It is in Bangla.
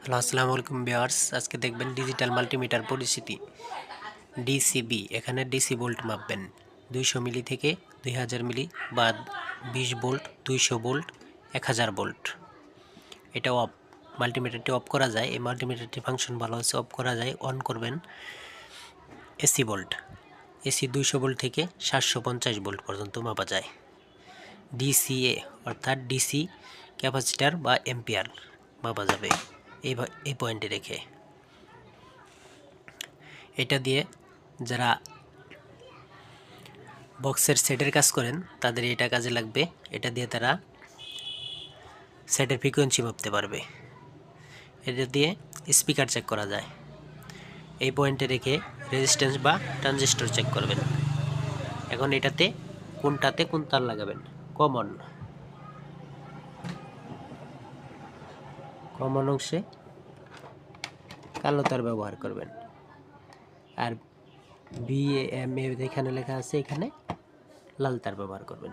হ্যালো, আসসালামু আলাইকুম ভিউয়ার্স। আজকে দেখবেন ডিজিটাল মাল্টিমিটার পরিচিতি ডিসিবি। এখানে ডিসি ভোল্ট মাপবেন 200 মিলি থেকে 2000 মিলি বা 20 ভোল্ট, 200 ভোল্ট, 1000 ভোল্ট। এটা অফ, মাল্টিমিটারটি অফ করা যায়। এই মাল্টিমিটারটি ফাংশন ভালো আছে, অফ করা যায়। অন করবেন এসি ভোল্ট। এসি 200 ভোল্ট থেকে 750 ভোল্ট পর্যন্ত মাপা যায়। ডিসিএ অর্থাৎ ডিসি ক্যাপাসিটার বা এম্পিয়ার মাপা যাবে এই পয়েন্টে রেখে। এটা দিয়ে যারা বক্সের সেটের কাজ করেন তাদের এটা কাজে লাগবে। এটা দিয়ে তারা সেটের ফ্রিকোয়েন্সি মাপতে পারবে। এটা দিয়ে স্পিকার চেক করা যায়। এই পয়েন্টে রেখে রেজিস্ট্যান্স বা ট্রানজিস্টর চেক করবেন। এখন এটাতে কোনটাতে কোন তার লাগাবেন? কমন অংশে কালো তার ব্যবহার করবেন। আর BAMA যেখানে লেখা আছে এখানে লাল তার ব্যবহার করবেন।